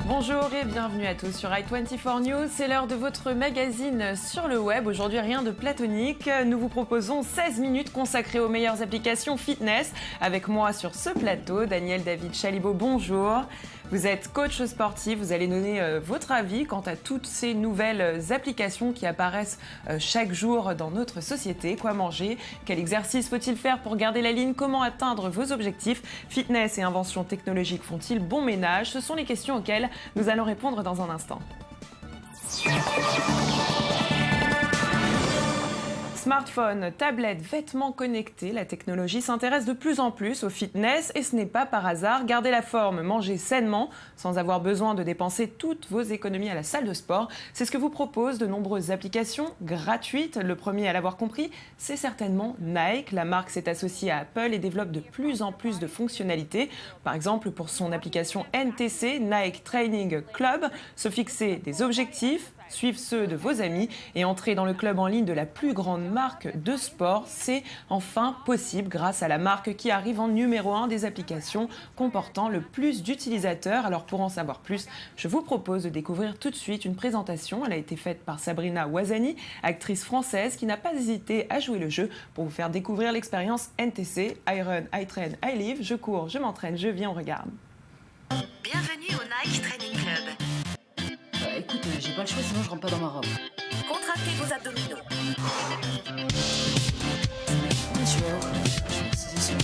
Bonjour et bienvenue à tous sur i24 News. C'est l'heure de votre magazine sur le web. Aujourd'hui, rien de platonique. Nous vous proposons 16 minutes consacrées aux meilleures applications fitness. Avec moi sur ce plateau, Daniel David Chalibaud, bonjour. Vous êtes coach sportif, vous allez donner votre avis quant à toutes ces nouvelles applications qui apparaissent chaque jour dans notre société. Quoi manger? Quel exercice faut-il faire pour garder la ligne? Comment atteindre vos objectifs? Fitness et inventions technologiques font-ils bon ménage? Ce sont les questions auxquelles nous allons répondre dans un instant. Smartphone, tablette, vêtements connectés, la technologie s'intéresse de plus en plus au fitness et ce n'est pas par hasard. Garder la forme, manger sainement, sans avoir besoin de dépenser toutes vos économies à la salle de sport, c'est ce que vous proposent de nombreuses applications gratuites. Le premier à l'avoir compris, c'est certainement Nike. La marque s'est associée à Apple et développe de plus en plus de fonctionnalités. Par exemple, pour son application NTC, Nike Training Club, se fixer des objectifs, suivre ceux de vos amis et entrer dans le club en ligne de la plus grande marque de sport, c'est enfin possible grâce à la marque qui arrive en numéro 1 des applications comportant le plus d'utilisateurs. Alors pour en savoir plus, je vous propose de découvrir tout de suite une présentation. Elle a été faite par Sabrina Ouazani, actrice française qui n'a pas hésité à jouer le jeu pour vous faire découvrir l'expérience NTC. I run, I train, I live. Je cours, je m'entraîne, je vis, on regarde. Bienvenue au Nike Training Club. Écoute, j'ai pas le choix, sinon je rentre pas dans ma robe. Contractez vos abdominaux. Bien sûr. C'est sûr.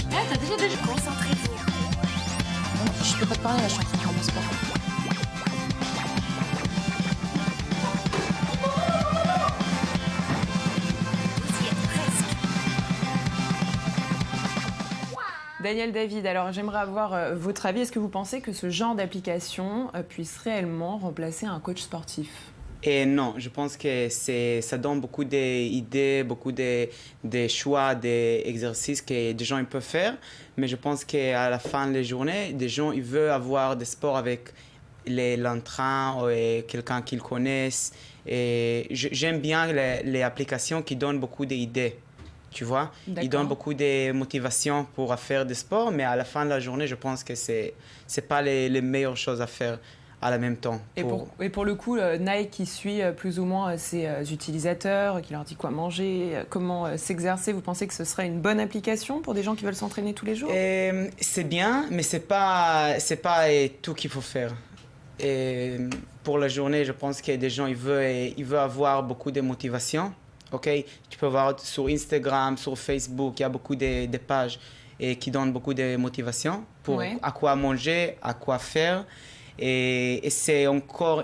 T'as déjà... Concentrez-vous. Non, je peux pas te parler là, je suis en train de faire mon sport. Vous y êtes presque. Daniel David, alors j'aimerais avoir votre avis. Est-ce que vous pensez que ce genre d'application puisse réellement remplacer un coach sportif? Et non, je pense que ça donne beaucoup d'idées, beaucoup de choix, d'exercices que des gens ils peuvent faire. Mais je pense qu'à la fin de la journée, des gens ils veulent avoir des sports avec l'entrain et quelqu'un qu'ils connaissent. Et j'aime bien les applications qui donnent beaucoup d'idées. Tu vois, ils donnent beaucoup de motivation pour faire des sports, mais à la fin de la journée, je pense que c'est pas les meilleures choses à faire à la même temps. Et pour le coup, Nike qui suit plus ou moins ses utilisateurs, qui leur dit quoi manger, comment s'exercer, vous pensez que ce serait une bonne application pour des gens qui veulent s'entraîner tous les jours? C'est bien, mais c'est pas tout qu'il faut faire. Et pour la journée, je pense que des gens ils veulent avoir beaucoup de motivation. Okay? Tu peux voir sur Instagram, sur Facebook, il y a beaucoup de pages qui donnent beaucoup de motivation pour à quoi manger, à quoi faire. Et c'est encore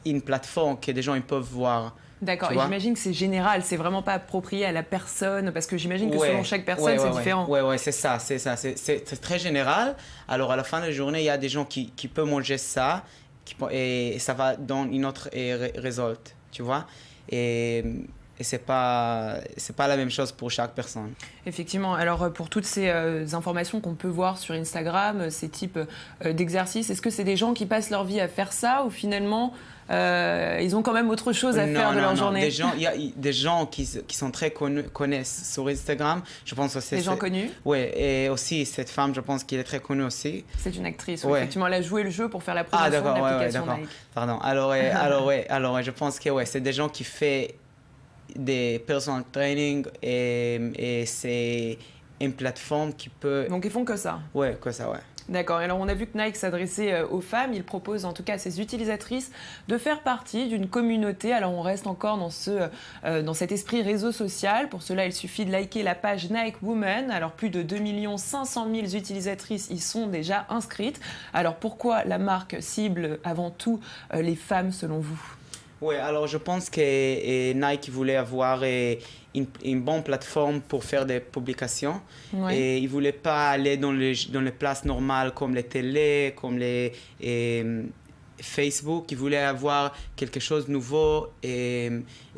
une plateforme que des gens ils peuvent voir. D'accord, et j'imagine que c'est général, c'est vraiment pas approprié à la personne, parce que j'imagine que selon chaque personne, c'est différent. Oui, c'est ça. C'est très général. Alors, à la fin de la journée, il y a des gens qui peuvent manger ça et ça va dans une autre résultat, tu vois. Et c'est pas la même chose pour chaque personne. Effectivement. Alors, pour toutes ces informations qu'on peut voir sur Instagram, ces types d'exercices, est-ce que c'est des gens qui passent leur vie à faire ça ou finalement ils ont quand même autre chose à faire de leur journée? Il y a des gens qui sont très connaissent sur Instagram. Je pense que c'est des gens connus. Oui, et aussi cette femme, je pense qu'elle est très connue aussi. C'est une actrice. Effectivement, elle a joué le jeu pour faire la promotion de l'application Nike. Pardon. Alors, je pense que c'est des gens qui font des personal training et c'est une plateforme qui peut... Donc ils font que ça? Oui, que ça, ouais. D'accord. Alors, on a vu que Nike s'adressait aux femmes. Il propose en tout cas à ses utilisatrices de faire partie d'une communauté. Alors, on reste encore dans cet esprit réseau social. Pour cela, il suffit de liker la page Nike Women. Alors, plus de 2 500 000 utilisatrices y sont déjà inscrites. Alors, pourquoi la marque cible avant tout les femmes selon vous? Oui, alors je pense que Nike voulait avoir une bonne plateforme pour faire des publications. Ouais. Et ils ne voulaient pas aller dans les places normales comme les télés, comme Facebook, ils voulaient avoir quelque chose de nouveau et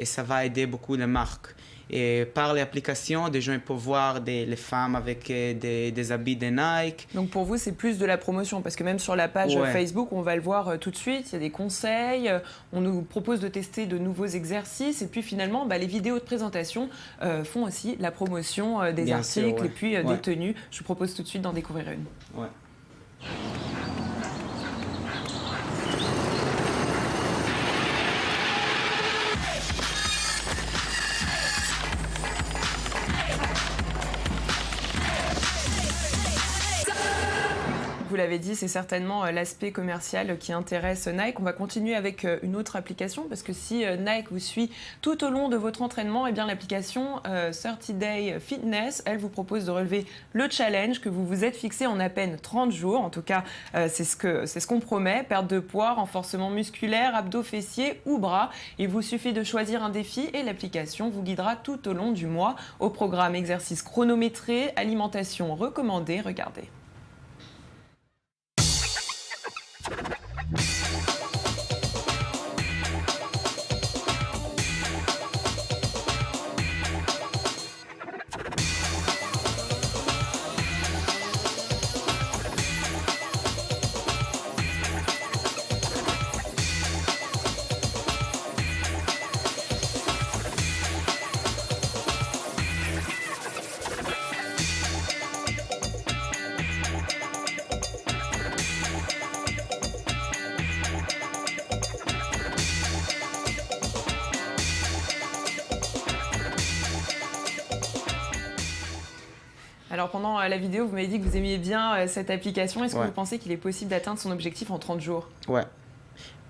ça va aider beaucoup les marques. Et par l'application, des gens ils peuvent voir les femmes avec des habits de Nike. Donc pour vous, c'est plus de la promotion, parce que même sur la page Facebook, on va le voir tout de suite, il y a des conseils, on nous propose de tester de nouveaux exercices, et puis finalement, les vidéos de présentation font aussi la promotion des Bien articles sûr, et puis des tenues. Je vous propose tout de suite d'en découvrir une. Ouais. Vous l'avez dit, c'est certainement l'aspect commercial qui intéresse Nike. On va continuer avec une autre application, parce que si Nike vous suit tout au long de votre entraînement, eh bien l'application 30 Day Fitness, elle vous propose de relever le challenge que vous vous êtes fixé en à peine 30 jours. En tout cas, c'est ce qu'on promet. Perte de poids, renforcement musculaire, abdos, fessiers ou bras. Il vous suffit de choisir un défi et l'application vous guidera tout au long du mois au programme exercice chronométré, alimentation recommandée. Regardez. Alors pendant la vidéo, vous m'avez dit que vous aimiez bien cette application. Est-ce que vous pensez qu'il est possible d'atteindre son objectif en 30 jours? Ouais.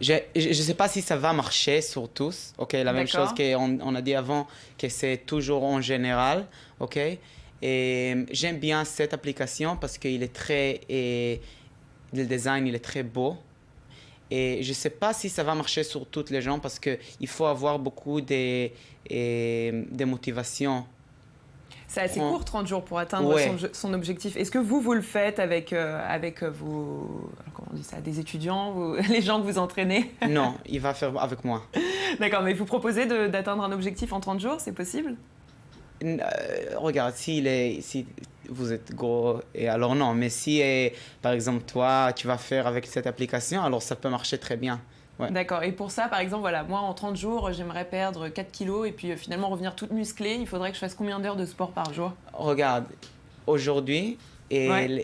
Je ne sais pas si ça va marcher sur tous. Okay? La même chose qu'on a dit avant, que c'est toujours en général. Okay? Et j'aime bien cette application parce qu'il est très... le design, il est très beau. Et je ne sais pas si ça va marcher sur toutes les gens parce qu'il faut avoir beaucoup de motivation. C'est assez court, 30 jours, pour atteindre son objectif. Est-ce que vous le faites avec vos, comment on dit ça, des étudiants, les gens que vous entraînez? Non, il va faire avec moi. D'accord, mais vous proposez d'atteindre un objectif en 30 jours, c'est possible? Regarde, si vous êtes gros, et alors non, mais si, par exemple, toi, tu vas faire avec cette application, alors ça peut marcher très bien. Ouais. D'accord. Et pour ça, par exemple, voilà, moi, en 30 jours, j'aimerais perdre 4 kilos et puis finalement revenir toute musclée. Il faudrait que je fasse combien d'heures de sport par jour? Regarde, aujourd'hui, il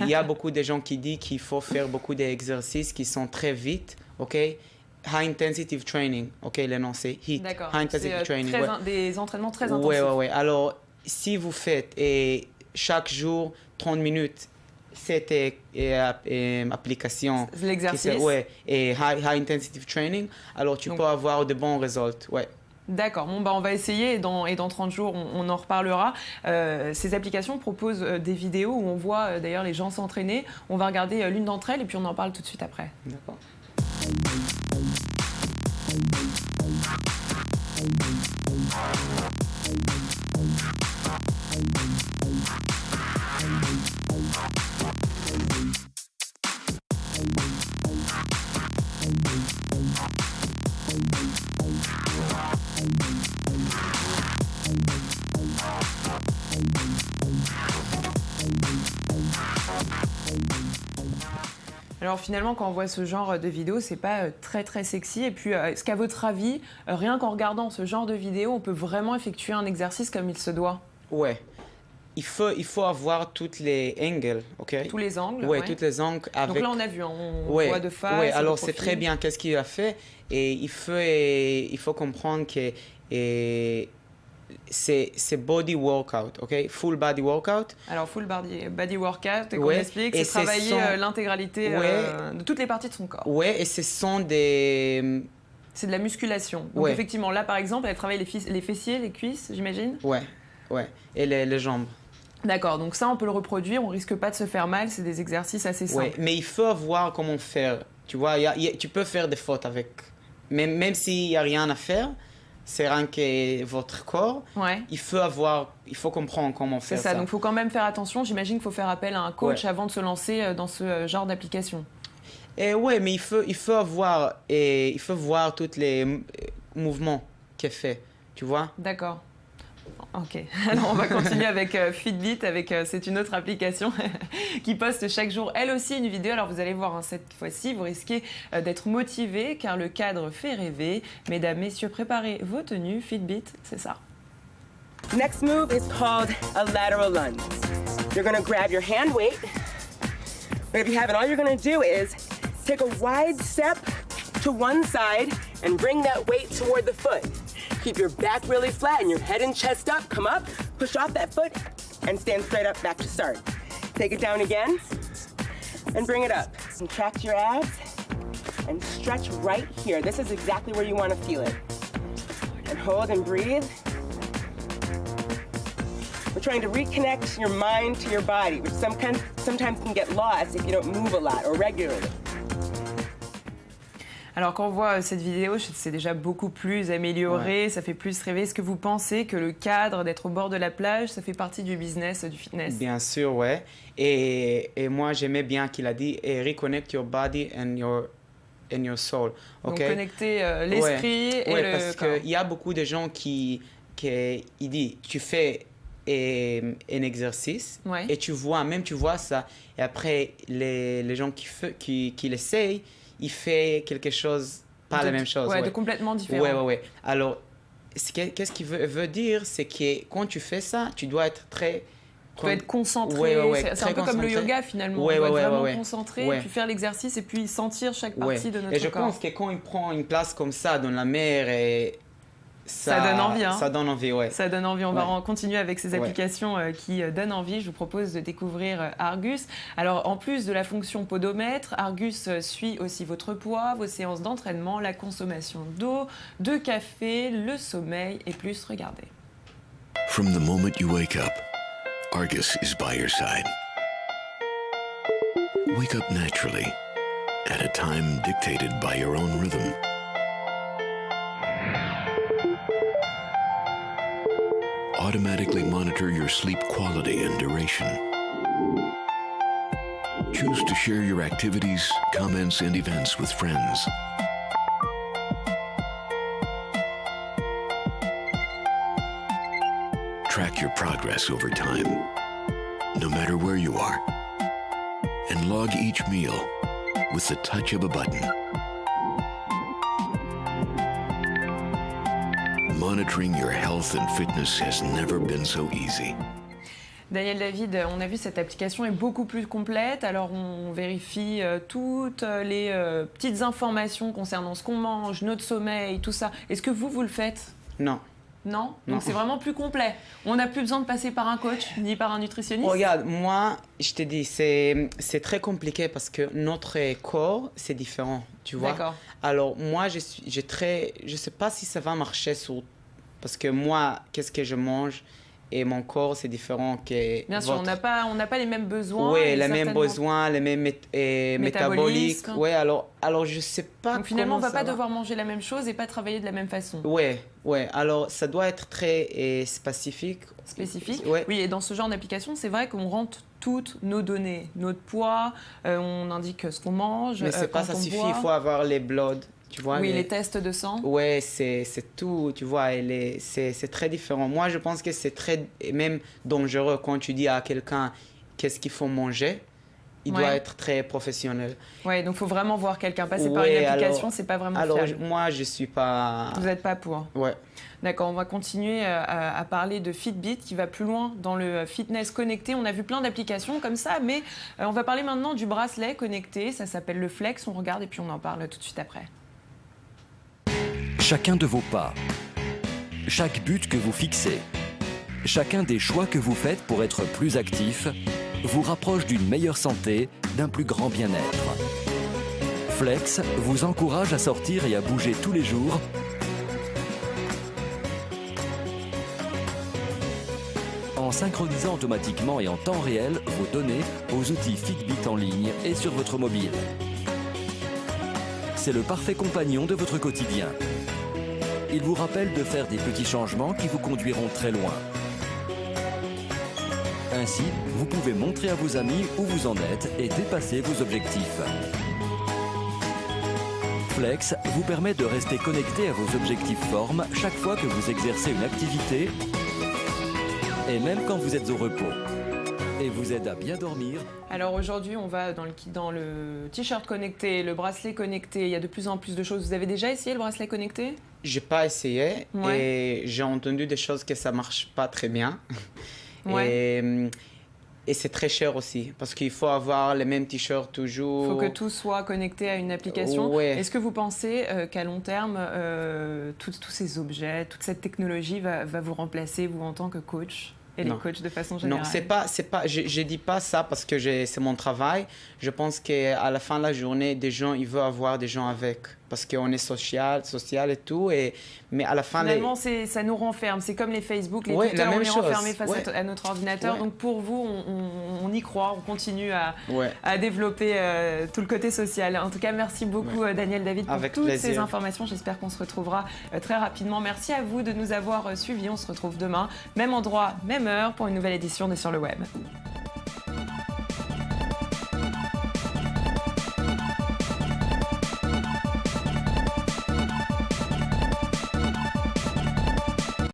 y a beaucoup de gens qui disent qu'il faut faire beaucoup d'exercices qui sont très vite, OK? High intensity training, OK? Le nom, c'est HIIT. D'accord. High intensity training. Des entraînements très intensifs. Oui. Alors, si vous faites chaque jour 30 minutes, cette application, l'exercice, et high intensity training, alors tu peux avoir de bons résultats. Ouais. D'accord, bon, on va essayer et dans 30 jours, on en reparlera. Ces applications proposent des vidéos où on voit d'ailleurs les gens s'entraîner. On va regarder l'une d'entre elles et puis on en parle tout de suite après. D'accord. Alors finalement, quand on voit ce genre de vidéo, c'est pas très très sexy. Et puis, est-ce qu'à votre avis, rien qu'en regardant ce genre de vidéo, on peut vraiment effectuer un exercice comme il se doit? Ouais. Il faut avoir toutes les angles, OK? Tous les angles? Ouais, tous les angles. Avec... Donc là, on a vu, on voit de face. Oui, alors c'est très bien qu'est-ce qu'il a fait. Et il faut comprendre que c'est body workout, OK? Full body workout. Alors, full body workout, et qu'on explique, c'est travailler l'intégralité de toutes les parties de son corps. Oui, et ce sont des... C'est de la musculation. Donc effectivement, là, par exemple, elle travaille les fessiers, les cuisses, j'imagine? Ouais. Et les jambes. D'accord, donc ça, on peut le reproduire, on risque pas de se faire mal, c'est des exercices assez simples. Oui, mais il faut voir comment faire. Tu vois, tu peux faire des fautes avec. Même s'il n'y a rien à faire, c'est rien que votre corps. Ouais. Il faut comprendre comment faire ça. C'est ça, donc il faut quand même faire attention. J'imagine qu'il faut faire appel à un coach avant de se lancer dans ce genre d'application. Et ouais, mais il faut voir tous les mouvements qu'il fait, tu vois. D'accord. Ok, alors on va continuer avec Fitbit, c'est une autre application qui poste chaque jour elle aussi une vidéo. Alors vous allez voir, hein, cette fois-ci, vous risquez d'être motivé car le cadre fait rêver. Mesdames, messieurs, préparez vos tenues, Fitbit, c'est ça. Next move is called a lateral lunge. You're gonna grab your hand weight. But if you have it, all you're gonna do is take a wide step to one side and bring that weight toward the foot. Keep your back really flat and your head and chest up. Come up, push off that foot, and stand straight up back to start. Take it down again, and bring it up. Contract your abs, and stretch right here. This is exactly where you want to feel it. And hold and breathe. We're trying to reconnect your mind to your body, which sometimes can get lost if you don't move a lot or regularly. Alors quand on voit cette vidéo, c'est déjà beaucoup plus amélioré, Ouais. ça fait plus rêver. Est-ce que vous pensez que le cadre d'être au bord de la plage, ça fait partie du business du fitness? Bien sûr, ouais. Et moi, j'aimais bien qu'il a dit reconnect your body and your soul. Donc ok? connecter l'esprit et Ouais, le parce corps. qu'il y a beaucoup de gens qui il dit tu fais un exercice Ouais. et tu vois ça et après les gens qui l'essayent, ils font quelque chose pas la même chose. Ouais, de complètement différent. Ouais. Alors qu'est-ce qu'il veut dire, c'est que quand tu fais ça, tu dois être très Tu dois être concentré. Ouais, C'est très un peu comme le concentré. yoga finalement. Ouais, on doit ouais, être vraiment ouais. concentré, Ouais. puis faire l'exercice et puis sentir chaque Ouais. partie de notre Et je corps. pense que quand il prend une place comme ça dans la mer, et Ça donne envie, hein. Ça donne envie, ouais. Ça donne envie. On va Ouais. continuer avec ces Ouais. applications qui donnent envie. Je vous propose de découvrir Argus. Alors, en plus de la fonction podomètre, Argus suit aussi votre poids, vos séances d'entraînement, la consommation d'eau, de café, le sommeil et plus. Regardez. From the moment you wake up, Argus is by your side. Wake up naturally, at a time dictated by your own rhythm. Automatically monitor your sleep quality and duration. Choose to share your activities, comments, and events with friends. Track your progress over time, no matter where you are, and log each meal with the touch of a button. Monitoring your health and fitness has never been so easy. Daniel David, on a vu cette application est beaucoup plus complète. Alors, on vérifie toutes les petites informations concernant ce qu'on mange, notre sommeil, tout ça. Est-ce que vous le faites? Non. Non? Non. Donc, c'est vraiment plus complet. On n'a plus besoin de passer par un coach ni par un nutritionniste? Regarde, moi, je te dis, c'est très compliqué parce que notre corps, c'est différent, tu vois. D'accord. Alors, moi, je sais pas si ça va marcher parce que moi, qu'est-ce que je mange et mon corps, c'est différent que Bien sûr, on n'a pas les mêmes besoins. Oui, et les mêmes certainement- besoins, les mêmes métaboliques. Métabolisme. Oui, alors je sais pas. Donc finalement, on comment ne va ça pas devoir manger la même chose et pas travailler de la même façon. Ouais. Alors, ça doit être très spécifique. Spécifique. Ouais. Oui, et dans ce genre d'application, c'est vrai qu'on rentre toutes nos données, notre poids, on indique ce qu'on mange, Mais c'est pas quand ça on suffit, boit. il faut avoir les bloods, tu vois. Oui, les tests de sang. Ouais, c'est tout, tu vois, c'est très différent. Moi, je pense que c'est très, même dangereux quand tu dis à quelqu'un qu'est-ce qu'il faut manger. Il Ouais. doit être très professionnel. Ouais, donc il faut vraiment voir quelqu'un. Passer par Ouais, une application, alors- c'est pas vraiment Alors, fiable. moi, je suis pas. Vous n'êtes pas pour. Ouais. D'accord, on va continuer à parler de Fitbit qui va plus loin dans le fitness connecté. On a vu plein d'applications comme ça, mais on va parler maintenant du bracelet connecté. Ça s'appelle le Flex. On regarde et puis on en parle tout de suite après. Chacun de vos pas, chaque but que vous fixez, chacun des choix que vous faites pour être plus actif vous rapproche d'une meilleure santé, d'un plus grand bien-être. Flex vous encourage à sortir et à bouger tous les jours en synchronisant automatiquement et en temps réel vos données aux outils Fitbit en ligne et sur votre mobile. C'est le parfait compagnon de votre quotidien. Il vous rappelle de faire des petits changements qui vous conduiront très loin. Ainsi, vous pouvez montrer à vos amis où vous en êtes et dépasser vos objectifs. Flex vous permet de rester connecté à vos objectifs formes chaque fois que vous exercez une activité et même quand vous êtes au repos. Et vous aide à bien dormir. Alors aujourd'hui, on va dans le t-shirt connecté, le bracelet connecté. Il y a de plus en plus de choses. Vous avez déjà essayé le bracelet connecté? J'ai pas essayé Ouais. et j'ai entendu des choses que ça marche pas très bien. Ouais. Et c'est très cher aussi parce qu'il faut avoir les mêmes t-shirts toujours. Il faut que tout soit connecté à une application. Ouais. Est-ce que vous pensez qu'à long terme, tous ces objets, toute cette technologie va vous remplacer, vous, en tant que coach et les Non. coachs de façon générale? Non, c'est pas. Je dis pas ça parce que c'est mon travail. Je pense qu'à la fin de la journée, des gens, ils veulent avoir des gens avec parce qu'on est social et tout. Mais à la fin, finalement, ça nous renferme. C'est comme les Facebook, les Ouais, Twitter, la même on est chose. renfermé face Ouais. à notre ordinateur. Ouais. Donc pour vous, on y croit, on continue Ouais. à développer tout le côté social. En tout cas, merci beaucoup Daniel David pour Avec toutes plaisir. ces informations. J'espère qu'on se retrouvera très rapidement. Merci à vous de nous avoir suivis. On se retrouve demain, même endroit, même heure, pour une nouvelle édition de Sur le Web.